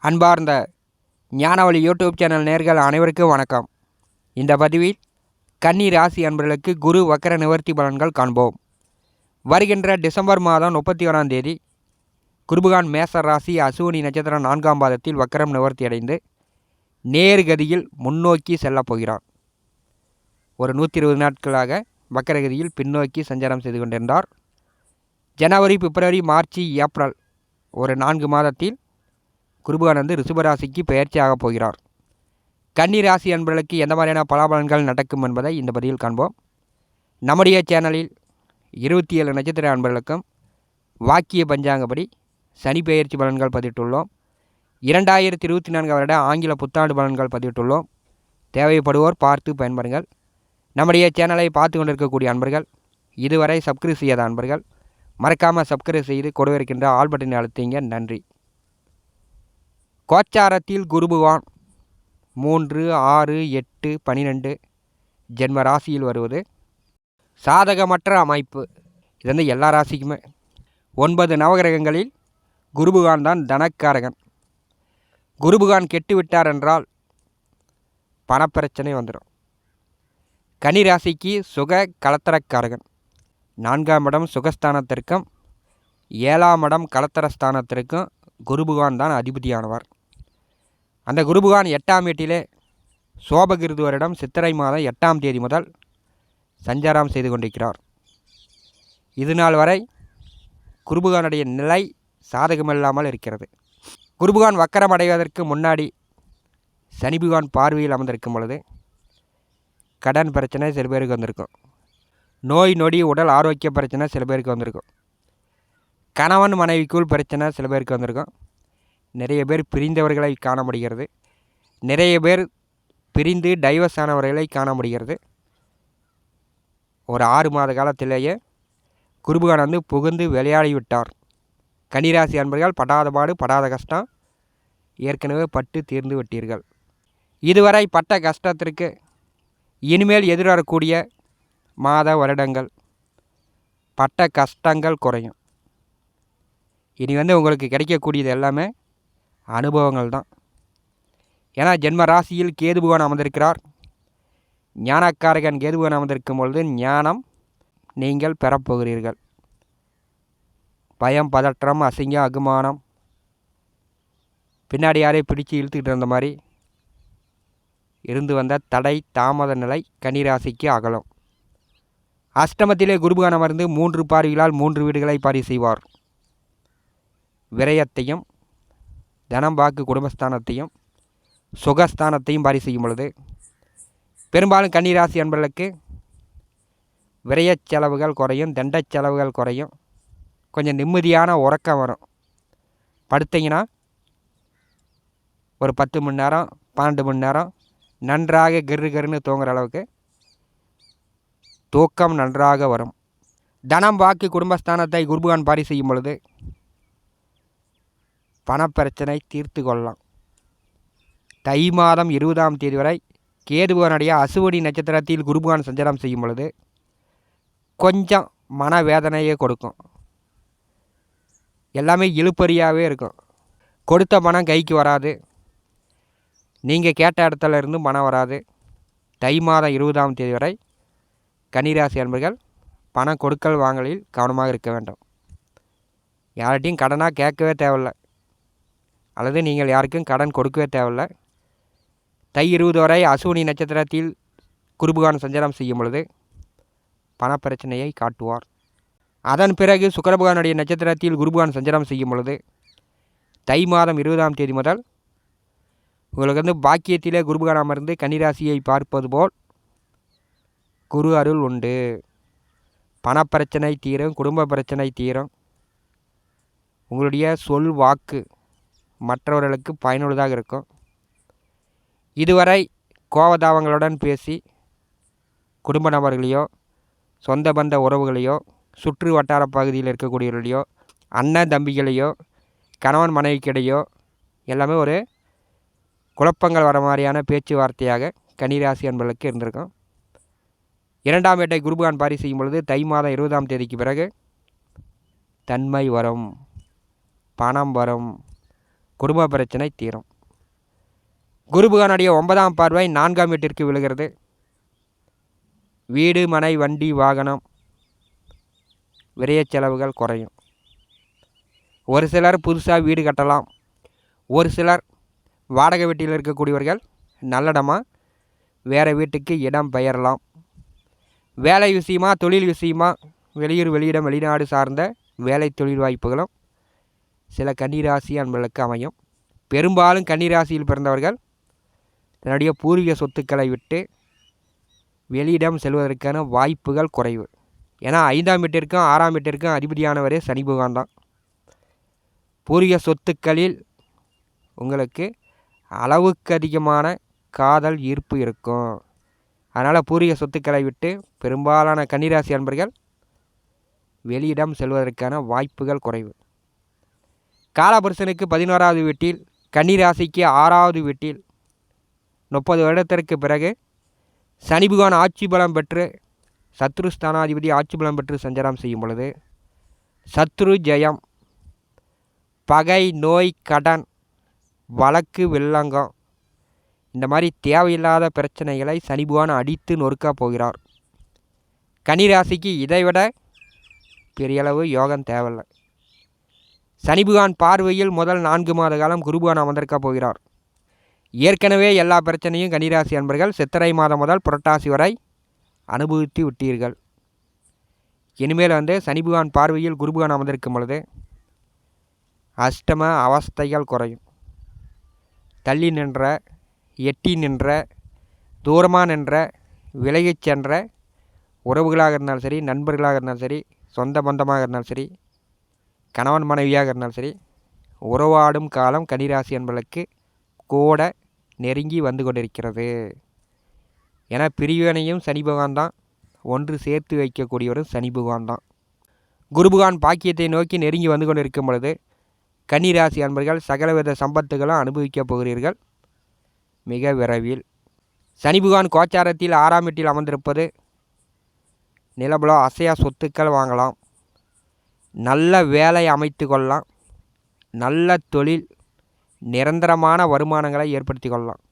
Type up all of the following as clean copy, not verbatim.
அன்பார்ந்த ஞானவழி YouTube channel நேயர்கள் அனைவருக்கும் வணக்கம். இந்த பதிவில் கன்னி ராசி அன்பர்களுக்கு குரு வக்கர நிவர்த்தி பலன்கள் காண்போம். வருகின்ற டிசம்பர் மாதம் 31ஆம் தேதி குருபகான் மேச ராசி அசுவினி நட்சத்திரம் 4ஆம் பாதத்தில் வக்கரம் நிவர்த்தி அடைந்து நேர்கதியில் முன்னோக்கி செல்லப் போகிறார். ஒரு 120 நாட்களாக வக்கரகதியில் பின்னோக்கி சஞ்சாரம் செய்து கொண்டிருந்தார். ஜனவரி, பிப்ரவரி, மார்ச், ஏப்ரல் ஒரு 4 மாதத்தில் குருபகான் ரிஷபராசிக்கு பெயர்ச்சியாக போகிறார். கன்னி ராசி அன்பர்களுக்கு எந்த மாதிரியான பலாபலன்கள் நடக்கும் என்பதை இந்த பதிவில் காண்போம். நம்முடைய சேனலில் 27 நட்சத்திர அன்பர்களுக்கும் வாக்கிய பஞ்சாங்கப்படி சனி பெயர்ச்சி பலன்கள் பதிவிட்டுள்ளோம். 2024 வருட ஆங்கில புத்தாண்டு பலன்கள் பதிவிட்டுள்ளோம். தேவைப்படுவோர் பார்த்து பயன்பெறுங்கள். நம்முடைய சேனலை பார்த்து கொண்டிருக்கக்கூடிய அன்பர்கள், இதுவரை சப்ஸ்கிரைப் செய்யாத அன்பர்கள் மறக்காமல் சப்ஸ்கிரைப் செய்து கொடுக்க இருக்கின்ற ஆல் பட்டனை அழுத்திங்க. நன்றி. கோச்சாரத்தில் குருபகான் 3, 6, 8, 12 ஜென்ம ராசியில் வருவது சாதகமற்ற அமைப்பு. இது எல்லா ராசிக்குமே 9 நவகிரகங்களில் குருபகான் தான் தனக்காரகன். குருபகான் கெட்டுவிட்டார் என்றால் பணப்பிரச்சனை வந்துடும். கன்னி ராசிக்கு சுக கலத்தரக்காரகன். 4ஆம் இடம் சுகஸ்தானத்திற்கும் 7ஆம் இடம் கலத்தரஸ்தானத்திற்கும் குருபகான் தான் அதிபதியானவர். அந்த குருபகான் 8ஆம் வீட்டிலே சோபகிருது வருடம் சித்திரை மாதம் 8ஆம் தேதி முதல் சஞ்சாரம் செய்து கொண்டிருக்கிறார். இது நாள் வரை குருபகானுடைய நிலை சாதகமில்லாமல் இருக்கிறது. குருபகான் வக்கரம் அடைவதற்கு முன்னாடி சனி பகவான் பார்வையில் அமர்ந்திருக்கும் பொழுது கடன் பிரச்சனை சில பேருக்கு வந்திருக்கும். நோய் நொடி உடல் ஆரோக்கிய பிரச்சனை சில பேருக்கு வந்திருக்கும். கணவன் மனைவிக்குள் பிரச்சனை சில பேருக்கு வந்திருக்கும். நிறைய பேர் பிரிந்தவர்களை காண முடிகிறது. நிறைய பேர் பிரிந்து டைவர்ஸ் ஆனவர்களை காண முடிகிறது. ஒரு 6 மாத காலத்திலேயே குருபகான் புகுந்து விளையாடிவிட்டார். கன்னிராசி அன்பர்கள் படாத பாடு படாத கஷ்டம் ஏற்கனவே பட்டு தீர்ந்து விட்டீர்கள். இதுவரை பட்ட கஷ்டத்திற்கு இனிமேல் எதிர்வரக்கூடிய மாத வருடங்கள் பட்ட கஷ்டங்கள் குறையும். இனி உங்களுக்கு கிடைக்கக்கூடியது எல்லாமே அனுபவங்கள் தான். ஏன்னா ஜென்ம ராசியில் கேது பகவான் அமர்ந்திருக்கிறார். ஞானக்காரகன் கேது பகவான் அமர்ந்திருக்கும் பொழுது ஞானம் நீங்கள் பெறப்போகிறீர்கள். பயம், பதற்றம், அசிங்கம், அகுமானம், பின்னாடி யாரையும் பிடிச்சி இழுத்துக்கிட்டு இருந்த மாதிரி இருந்து வந்த தடை தாமத நிலை கன்னிராசிக்கு அகலும். அஷ்டமத்திலே குருபகான் அமர்ந்து 3 பார்வைகளால் 3 வீடுகளை பாரி செய்வார். விரயத்தையும் தனம் வாக்கு குடும்பஸ்தானத்தையும் சுகஸ்தானத்தையும் பாரி செய்யும் பொழுது பெரும்பாலும் கன்னிராசி அன்பர்களுக்கு விரய செலவுகள் குறையும், தண்ட செலவுகள் குறையும். கொஞ்சம் நிம்மதியான உறக்கம் வரும். படுத்திங்கன்னா ஒரு 10 மணி நேரம் 12 மணி நேரம் நன்றாக கருன்னு தூங்குற அளவுக்கு தூக்கம் நன்றாக வரும். தனம் வாக்கு குடும்பஸ்தானத்தை குருபகான் பாரி செய்யும் பொழுது பணப்பிரச்சனை தீர்த்து கொள்ளலாம். தை மாதம் 20ஆம் தேதி வரை கேதுபகனுடைய அசுவினி நட்சத்திரத்தில் குருபகான் சஞ்சாரம் செய்யும் பொழுது கொஞ்சம் மனவேதனையே கொடுக்கும். எல்லாமே இழுப்பறியாகவே இருக்கும். கொடுத்த பணம் கைக்கு வராது. நீங்கள் கேட்ட இடத்துல இருந்து பணம் வராது. தை மாதம் 20ஆம் தேதி வரை கன்னிராசி அன்பர்கள் பணம் கொடுக்கல் வாங்கலில் கவனமாக இருக்க வேண்டும். யார்கிட்டையும் கடனாக கேட்கவே தேவையில்லை, அல்லது நீங்கள் யாருக்கும் கடன் கொடுக்கவே தேவையில்லை. தை 20 வரை அசுவினி நட்சத்திரத்தில் குருபகான் சஞ்சாரம் செய்யும் பொழுது பணப்பிரச்சனையை காட்டுவார். அதன் பிறகு சுக்கிரபகவானுடைய நட்சத்திரத்தில் குருபகான் சஞ்சாரம் செய்யும் பொழுது தை மாதம் 20ஆம் தேதி முதல் உங்களுக்கு பாக்கியத்திலே குருபகான் அமர்ந்து கன்னிராசியை பார்ப்பது போல் குரு அருள் உண்டு. பணப்பிரச்சனை தீரும், குடும்ப பிரச்சனை தீரும். உங்களுடைய சொல் வாக்கு மற்றவர்களுக்கு பயனுள்ளதாக இருக்கும். இதுவரை கோபதாபங்களுடன் பேசி குடும்ப நபர்களையோ சொந்த பந்த உறவுகளையோ சுற்று வட்டார பகுதியில் இருக்கக்கூடியவர்களையோ அண்ணன் தம்பிகளையோ கணவன் மனைவிக்கிடையோ எல்லாமே ஒரு குழப்பங்கள் வர மாதிரியான பேச்சுவார்த்தையாக கன்னிராசி அன்பர்களுக்கு இருந்திருக்கும். 2ஆம் வீட்டை குருபகான் பாரி செய்யும் பொழுது தை மாதம் 20ஆம் தேதிக்கு பிறகு தன்மை வரும், பணம் வரும், குடும்ப பிரச்சனை தீரும். குரு பகவானுடைய 9ஆம் பார்வை 4ஆம் வீட்டிற்கு விழுகிறது. வீடு, மனை, வண்டி, வாகனம் விரைய செலவுகள் குறையும். ஒரு சிலர் புதுசாக வீடு கட்டலாம். ஒரு சிலர் வாடகை வீட்டில் இருக்கக்கூடியவர்கள் நல்லடமாக வேறு வீட்டுக்கு இடம் பெயரலாம். வேலை விஷயமா, தொழில் விஷயமா வெளியூர், வெளியிடம், வெளிநாடு சார்ந்த வேலை தொழில் வாய்ப்புகளும் சில கன்னிராசி அன்பர்களுக்கு அமையும். பெரும்பாலும் கன்னிராசியில் பிறந்தவர்கள் தன்னுடைய பூர்வீக சொத்துக்களை விட்டு வெளியிடம் செல்வதற்கான வாய்ப்புகள் குறைவு. ஏன்னா 5ஆம் வீட்டிற்கும் 6ஆம் வீட்டிற்கும் அதிபதியானவரே சனி பகவான் தான். பூர்வீக சொத்துக்களில் உங்களுக்கு அளவுக்கு அதிகமான காதல் ஈர்ப்பு இருக்கும். அதனால் பூர்வீக சொத்துக்களை விட்டு பெரும்பாலான கன்னிராசி அன்பர்கள் வெளியிடம் செல்வதற்கான வாய்ப்புகள் குறைவு. காலபுருஷனுக்கு 11ஆவது வீட்டில், கன்னிராசிக்கு 6ஆவது வீட்டில் 30 வருடத்திற்கு பிறகு சனி பகவான் ஆட்சி பலம் பெற்று, சத்ருஸ்தானாதிபதி ஆட்சி பலம் பெற்று சஞ்சாரம் செய்யும் பொழுது சத்ரு ஜெயம், பகை, நோய், கடன், வழக்கு, வில்லங்கம் இந்த மாதிரி தேவையில்லாத பிரச்சனைகளை சனி பகவான் அடித்து நொறுக்க போகிறார். கன்னிராசிக்கு இதைவிட பெரியளவு யோகம் தேவையில்லை. சனி பகவான் பார்வையில் முதல் 4 மாத காலம் குரு பகவான் அமர்ந்திருக்க போகிறார். ஏற்கனவே எல்லா பிரச்சனையும் கன்னிராசி அன்பர்கள் சித்திரை மாதம் முதல் புரட்டாசி வரை அனுபவித்து விட்டீர்கள். இனிமேல் சனி பகவான் பார்வையில் குரு பகவான் அமர்ந்திருக்கும் பொழுது அஷ்டம அவஸ்தைகள் குறையும். தள்ளி நின்ற, எட்டி நின்ற, தூரமாக நின்ற, விலகிச் சென்ற உறவுகளாக இருந்தாலும் சரி, நண்பர்களாக இருந்தாலும் சரி, சொந்த பந்தமாக இருந்தாலும் சரி, கணவன் மனைவியாக இருந்தாலும் சரி, உறவாடும் காலம் கன்னிராசி என்பதற்கு கூட நெருங்கி வந்து கொண்டிருக்கிறது. ஏன்னா பிரிவினையும் சனி பகவான் தான், ஒன்று சேர்த்து வைக்கக்கூடியவரும் சனி பகவான் தான். குரு பகவான் பாக்கியத்தை நோக்கி நெருங்கி வந்து கொண்டிருக்கும் பொழுது கன்னிராசி அன்பர்கள் சகலவித சம்பத்துகளும் அனுபவிக்கப் போகிறீர்கள் மிக விரைவில். சனி பகவான் கோச்சாரத்தில் 6ஆம் வீட்டில் அமர்ந்திருப்பது நிலபுல அசையா சொத்துக்கள் வாங்கலாம், நல்ல வேலை அமைத்து கொள்ளலாம், நல்ல தொழில், நிரந்தரமான வருமானங்களை ஏற்படுத்தி கொள்ளலாம்.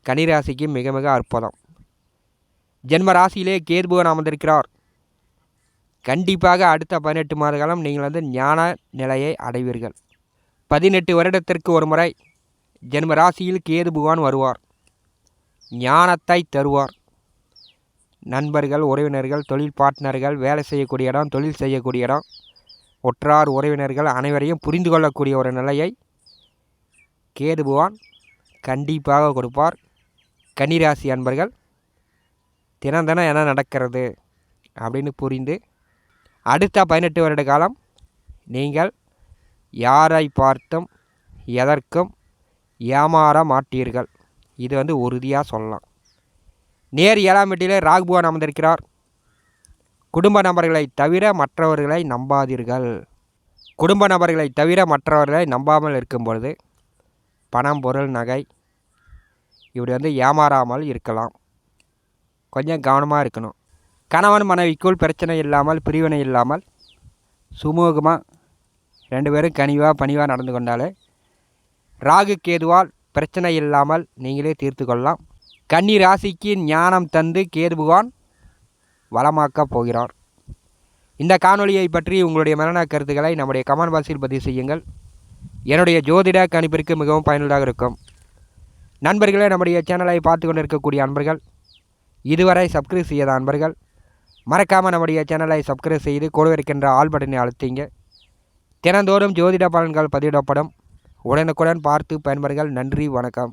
கன்னிராசிக்கு மிக மிக அற்புதம். ஜென்ம ராசியிலே கேது பகவான் அமர்ந்திருக்கிறார். கண்டிப்பாக அடுத்த 18 மாத காலம் நீங்கள் ஞான நிலையை அடைவீர்கள். 18 வருடத்திற்கு ஒரு முறை ஜென்ம ராசியில் கேது பகவான் வருவார். ஞானத்தை தருவார். நண்பர்கள், உறவினர்கள், தொழில் பார்ட்னர்கள், வேலை செய்யக்கூடிய இடம், தொழில் செய்யக்கூடிய இடம், ஒற்றார் உறவினர்கள் அனைவரையும் புரிந்து கொள்ளக்கூடிய ஒரு நிலையை கேது பகவான் கண்டிப்பாக கொடுப்பார். கன்னிராசி அன்பர்கள் தினம் தினம் என்ன நடக்கிறது அப்படின்னு புரிந்து அடுத்த 18 வருட காலம் நீங்கள் யாரை பார்த்தும் எதற்கும் ஏமாற மாட்டீர்கள். இது உறுதியாக சொல்லலாம். நேர் 7ஆம் வீட்டிலே ராகு பகவான் அமர்ந்திருக்கிறார். குடும்ப நபர்களை தவிர மற்றவர்களை நம்பாதீர்கள். குடும்ப நபர்களை தவிர மற்றவர்களை நம்பாமல் இருக்கும் பொழுது பணம், பொருள், நகை இப்படி ஏமாறாமல் இருக்கலாம். கொஞ்சம் கவனமாக இருக்கணும். கணவன் மனைவிக்குள் பிரச்சனை இல்லாமல், பிரிவினை இல்லாமல் சுமூகமாக 2 பேரும் கனிவாக பணிவாக நடந்து கொண்டாலே ராகு கேதுவால் பிரச்சனை இல்லாமல் நீங்களே தீர்த்து கொள்ளலாம். கன்னி ராசிக்கு ஞானம் தந்து கேது பகவான் வளமாக்கப் போகிறார். இந்த காணொலியை பற்றி உங்களுடைய மரண கருத்துக்களை நம்முடைய கமெண்ட் பாக்ஸில் பதிவு செய்யுங்கள். என்னுடைய ஜோதிட கணிப்பிற்கு மிகவும் பயனுள்ளதாக இருக்கும். நண்பர்களே, நம்முடைய சேனலை பார்த்து கொண்டிருக்கக்கூடிய அன்பர்கள், இதுவரை சப்ஸ்கிரைப் செய்யாத அன்பர்கள் மறக்காமல் நம்முடைய சேனலை சப்ஸ்கிரைப் செய்து கூட இருக்கின்ற ஆல் பட்டனை அழுத்திங்க. தினந்தோறும் ஜோதிட பலன்கள் பதிவிடப்படும். உடனுக்குடன் பார்த்து பயன்பெறுங்கள். நன்றி, வணக்கம்.